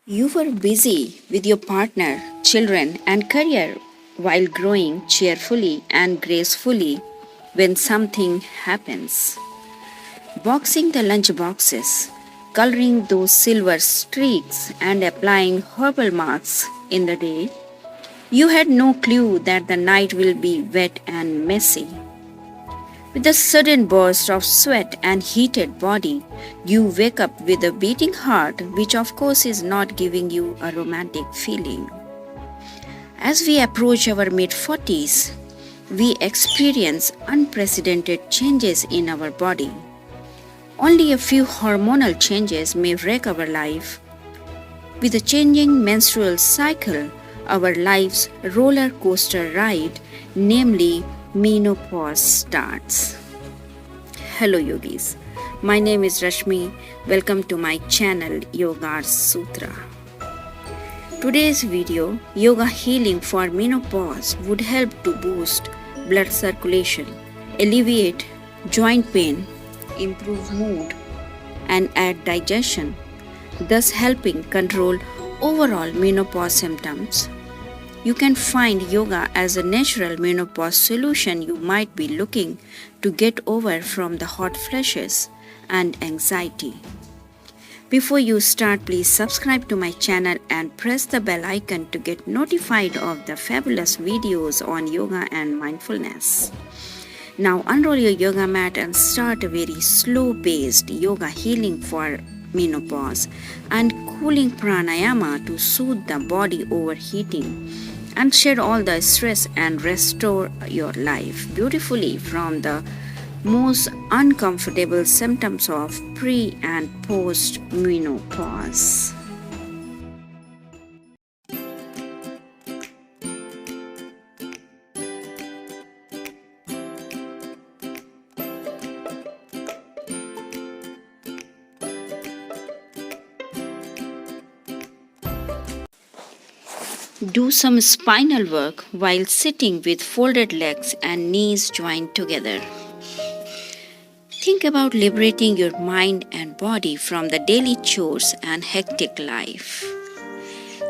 You were busy with your partner, children, and career while growing cheerfully and gracefully when something happens. Boxing the lunch boxes, coloring those silver streaks, and applying herbal marks in the day, you had no clue that the night will be wet and messy. With a sudden burst of sweat and heated body, you wake up with a beating heart, which of course is not giving you a romantic feeling. As we approach our mid-40s, we experience unprecedented changes in our body. Only a few hormonal changes may wreck our life. With a changing menstrual cycle, our life's roller coaster ride, namely menopause, starts. Hello yogis, my name is Rashmi. Welcome to my channel YOGARSUTRA. Today's video, yoga healing for menopause, would help to boost blood circulation, alleviate joint pain, improve mood, and aid digestion, thus helping control overall menopause symptoms. You can find yoga as a natural menopause solution you might be looking to get over from the hot flashes and anxiety. Before you start, please subscribe to my channel and press the bell icon to get notified of the fabulous videos on yoga and mindfulness. Now unroll your yoga mat and start a very slow-paced yoga healing for menopause and cooling pranayama to soothe the body overheating and shed all the stress and restore your life beautifully from the most uncomfortable symptoms of pre and post menopause. Do some spinal work while sitting with folded legs and knees joined together. Think about liberating your mind and body from the daily chores and hectic life.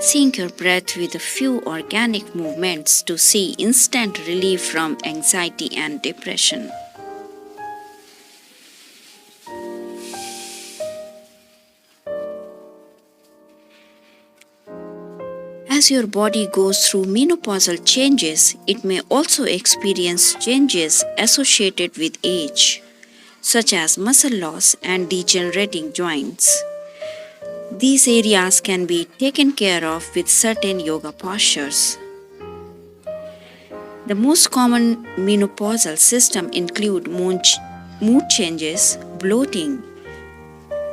Sync your breath with a few organic movements to see instant relief from anxiety and depression. As your body goes through menopausal changes, it may also experience changes associated with age, such as muscle loss and degenerating joints. These areas can be taken care of with certain yoga postures. The most common menopausal symptoms include mood changes, bloating,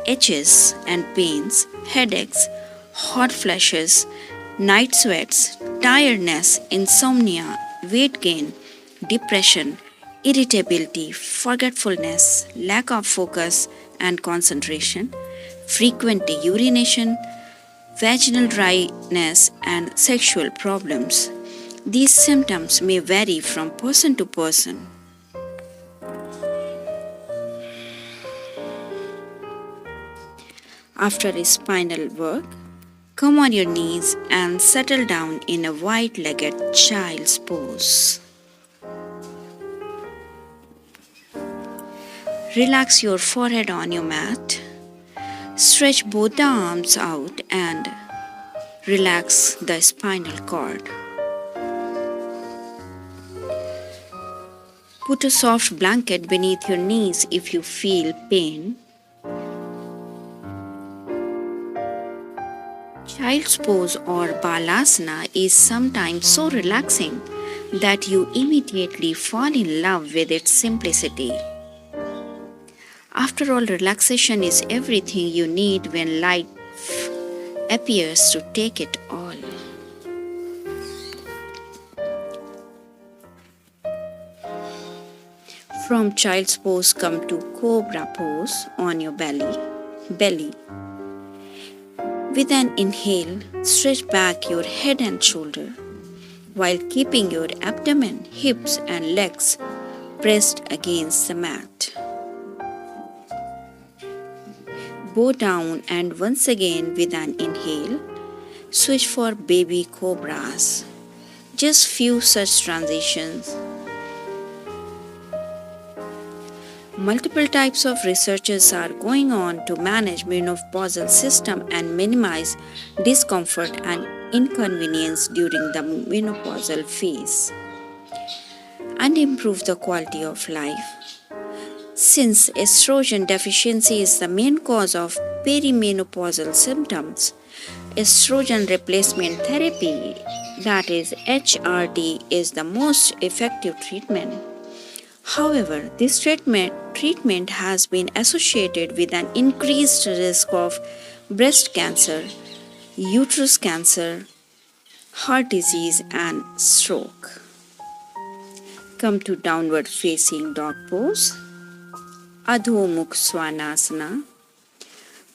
itches and pains, headaches, hot flashes, night sweats, tiredness, insomnia, weight gain, depression, irritability, forgetfulness, lack of focus and concentration, frequent urination, vaginal dryness, and sexual problems. These symptoms may vary from person to person. After a spinal work, come on your knees and settle down in a wide-legged child's pose. Relax your forehead on your mat. Stretch both the arms out and relax the spinal cord. Put a soft blanket beneath your knees if you feel pain. Child's pose or balasana is sometimes so relaxing that you immediately fall in love with its simplicity. After all, relaxation is everything you need when life appears to take it all. From child's pose, come to Cobra Pose on your belly. With an inhale, stretch back your head and shoulder while keeping your abdomen, hips and legs pressed against the mat. Go down and once again with an inhale, switch for baby cobras. Just few such transitions. Multiple types of researches are going on to manage menopausal system and minimize discomfort and inconvenience during the menopausal phase and improve the quality of life. Since estrogen deficiency is the main cause of perimenopausal symptoms, estrogen replacement therapy, that is HRT, is the most effective treatment. However, this treatment has been associated with an increased risk of breast cancer, uterus cancer, heart disease, and stroke. Come to downward facing dog pose. Adho Mukh Svanasana.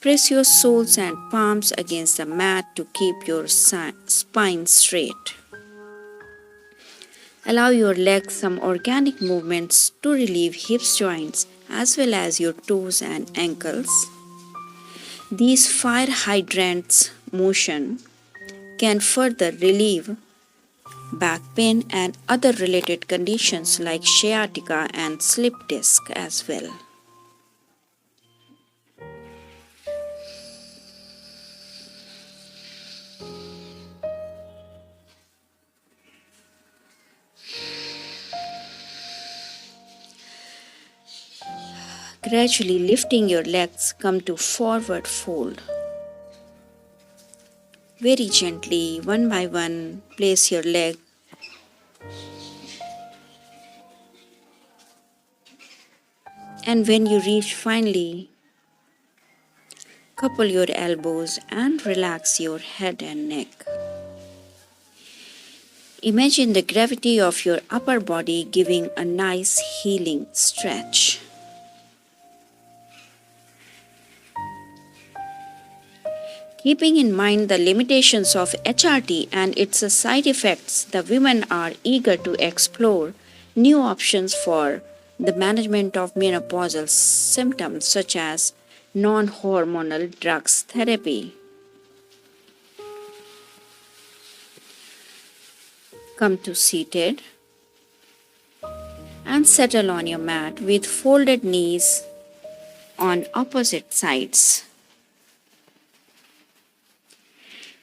Press your soles and palms against the mat to keep your spine straight. Allow your legs some organic movements to relieve hips joints as well as your toes and ankles. These fire hydrants motion can further relieve back pain and other related conditions like sciatica and slip disc as well. Gradually lifting your legs, come to forward fold. Very gently, one by one, place your leg. And when you reach finally, couple your elbows and relax your head and neck. Imagine the gravity of your upper body giving a nice healing stretch. Keeping in mind the limitations of HRT and its side effects, the women are eager to explore new options for the management of menopausal symptoms such as non-hormonal drugs therapy. Come to seated and settle on your mat with folded knees on opposite sides.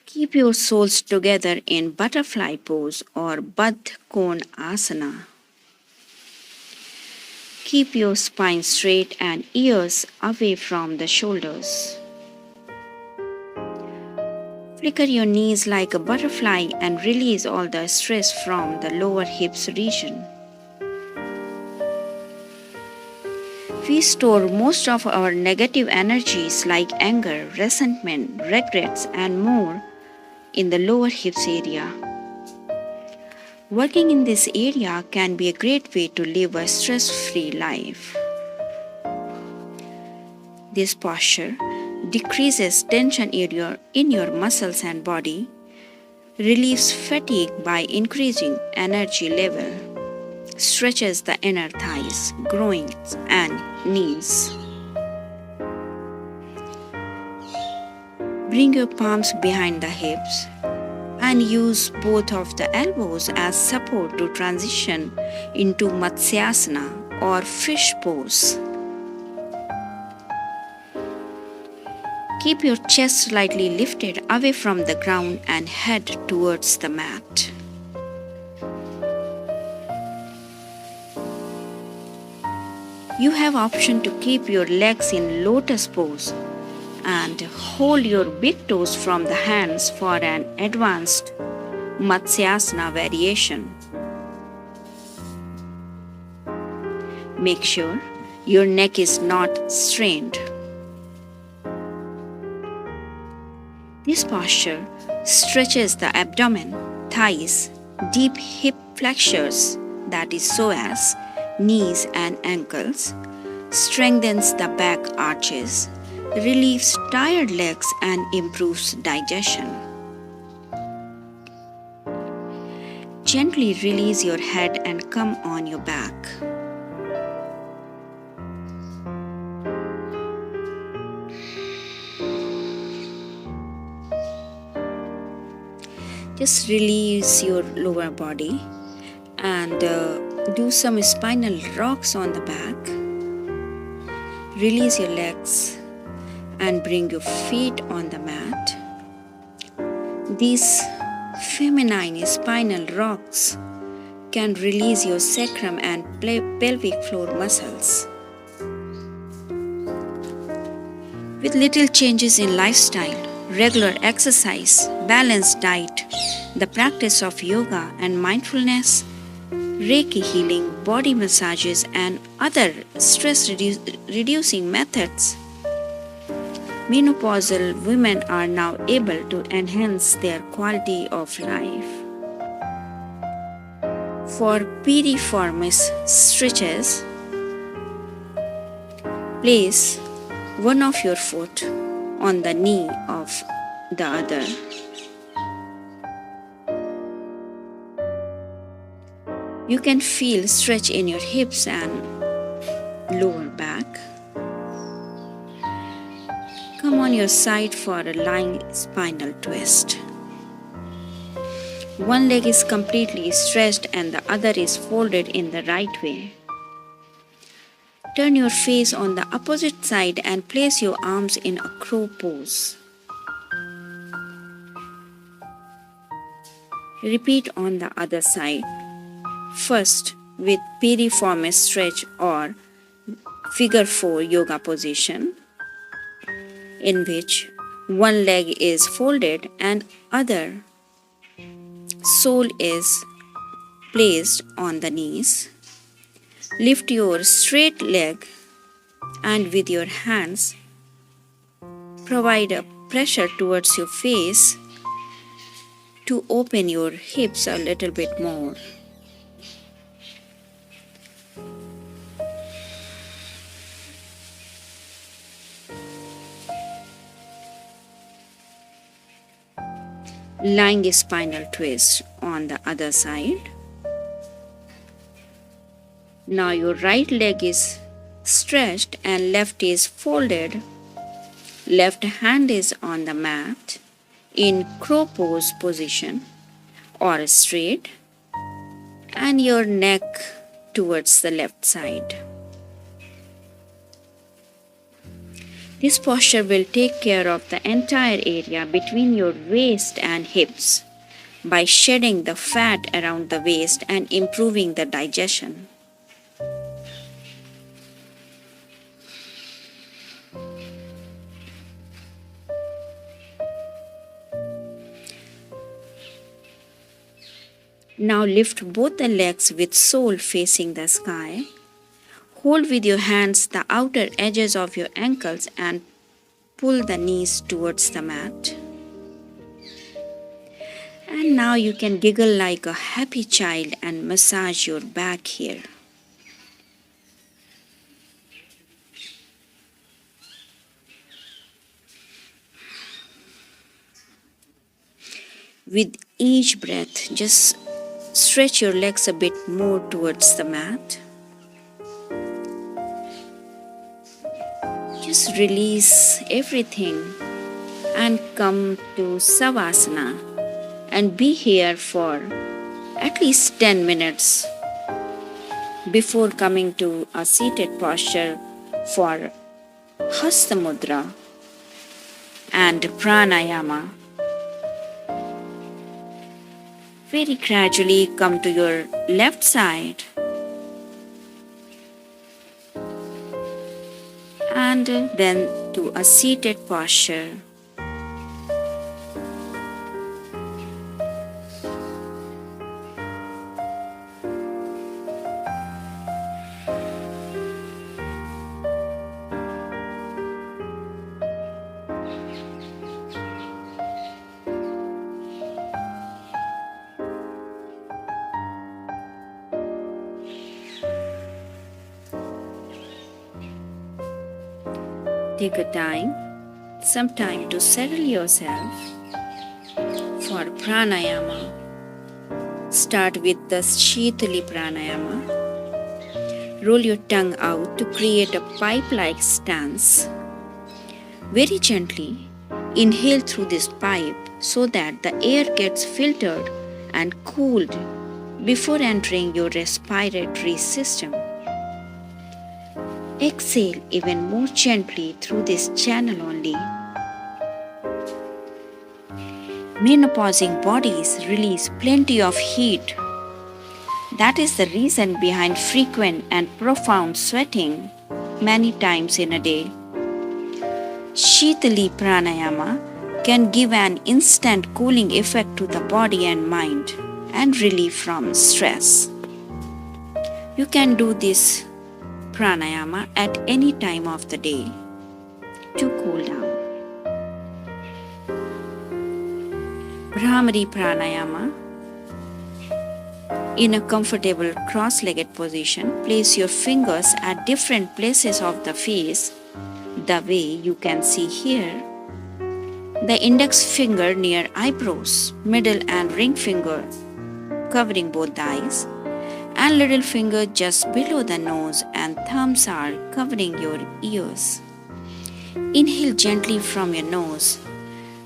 Keep your soles together in butterfly pose or Baddha Konasana. Keep your spine straight and ears away from the shoulders. Flicker your knees like a butterfly and release all the stress from the lower hips region. We store most of our negative energies like anger, resentment, regrets, and more in the lower hips area. Working in this area can be a great way to live a stress-free life. This posture decreases tension in your muscles and body, relieves fatigue by increasing energy level, stretches the inner thighs, groins, and knees. Bring your palms behind the hips and use both of the elbows as support to transition into Matsyasana or fish pose. Keep your chest slightly lifted away from the ground and head towards the mat. You have option to keep your legs in lotus pose and hold your big toes from the hands for an advanced Matsyasana variation. Make sure your neck is not strained. This posture stretches the abdomen, thighs, deep hip flexors, that is psoas, knees and ankles, strengthens the back arches, relieves tired legs and improves digestion. Gently release your head and come on your back. Just release your lower body and do some spinal rocks on the back. Release your legs and bring your feet on the mat. These feminine spinal rocks can release your sacrum and pelvic floor muscles. With little changes in lifestyle, regular exercise, balanced diet, the practice of yoga and mindfulness, Reiki healing, body massages, and other stress-reducing methods, menopausal women are now able to enhance their quality of life. For Piriformis Stretches, place one of your foot on the knee of the other. You can feel stretch in your hips and lower back. Come on your side for a lying spinal twist. One leg is completely stretched and the other is folded in the right way. Turn your face on the opposite side and place your arms in a crow pose. Repeat on the other side. First with Piriformis Stretch or Figure 4 yoga position, in which one leg is folded and other sole is placed on the knees. Lift your straight leg and with your hands provide a pressure towards your face to open your hips a little bit more. Lying spinal twist on the other side. Now your right leg is stretched and left is folded. Left hand is on the mat in crow pose position or straight, and your neck towards the left side. This posture will take care of the entire area between your waist and hips by shedding the fat around the waist and improving the digestion. Now lift both the legs with sole facing the sky. Hold with your hands the outer edges of your ankles and pull the knees towards the mat. And now you can giggle like a happy child and massage your back here. With each breath, just stretch your legs a bit more towards the mat. Just release everything and come to Savasana and be here for at least 10 minutes before coming to a seated posture for Hasta Mudra and Pranayama. Very gradually come to your left side and then to a seated posture. Take some time to settle yourself for pranayama. Start with the Shitali pranayama. Roll your tongue out to create a pipe-like stance. Very gently, Inhale through this pipe so that the air gets filtered and cooled before entering your respiratory system. Exhale even more gently through this channel only. Menopausing bodies release plenty of heat. That is the reason behind frequent and profound sweating many times in a day. Shitali Pranayama can give an instant cooling effect to the body and mind and relief from stress. You can do this pranayama at any time of the day to cool down. Bhramari Pranayama. In a comfortable cross-legged position, place your fingers at different places of the face, the way you can see here. The index finger near eyebrows, middle and ring finger covering both the eyes, and little finger just below the nose, and thumbs are covering your ears. Inhale gently from your nose,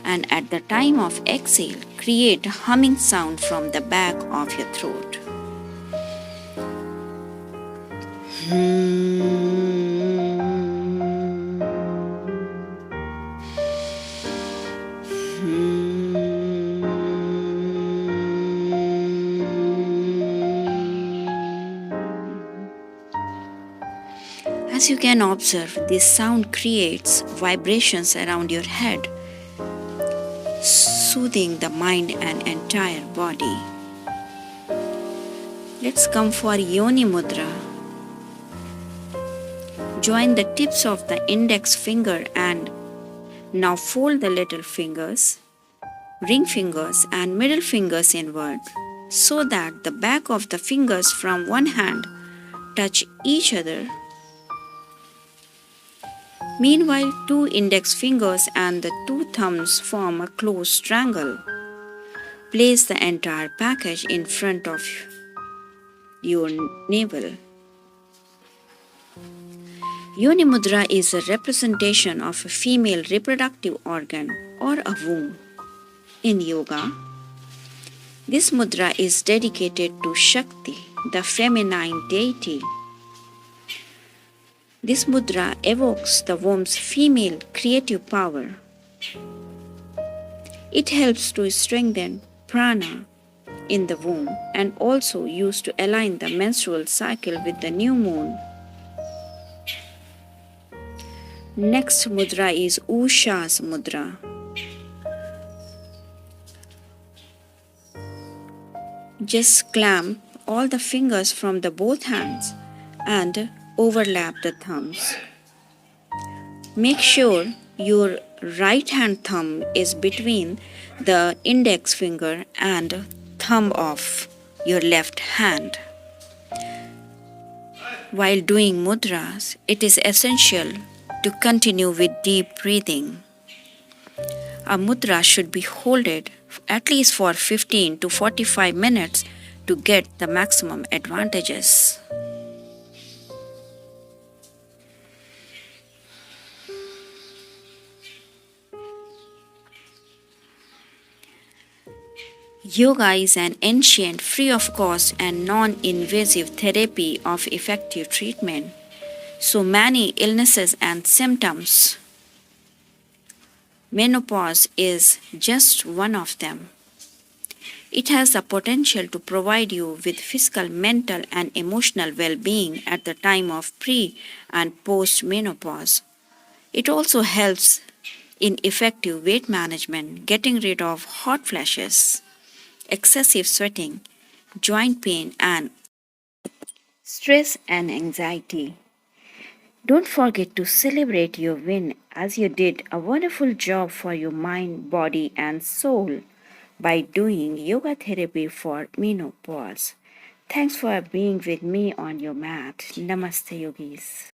and at the time of exhale, create a humming sound from the back of your throat. As you can observe, this sound creates vibrations around your head, soothing the mind and entire body. Let's come for Yoni Mudra. Join the tips of the index finger and now fold the little fingers, ring fingers and middle fingers inward so that the back of the fingers from one hand touch each other. Meanwhile, two index fingers and the two thumbs form a close triangle. Place the entire package in front of your navel. Yoni Mudra is a representation of a female reproductive organ or a womb. In yoga, this mudra is dedicated to Shakti, the feminine deity. This mudra evokes the womb's female creative power. It helps to strengthen prana in the womb and also used to align the menstrual cycle with the new moon. Next mudra is Usha's mudra. Just clamp all the fingers from the both hands and overlap the thumbs. Make sure your right hand thumb is between the index finger and thumb of your left hand. While doing mudras, it is essential to continue with deep breathing. A mudra should be held at least for 15 to 45 minutes to get the maximum advantages. Yoga is an ancient, free of cost and non-invasive therapy of effective treatment. So many illnesses and symptoms. Menopause is just one of them. It has the potential to provide you with physical, mental, and emotional well-being at the time of pre- and post-menopause. It also helps in effective weight management, getting rid of hot flashes, excessive sweating, joint pain, and stress and anxiety. Don't forget to celebrate your win as you did a wonderful job for your mind, body, and soul by doing yoga therapy for menopause. Thanks for being with me on your mat. Namaste, yogis.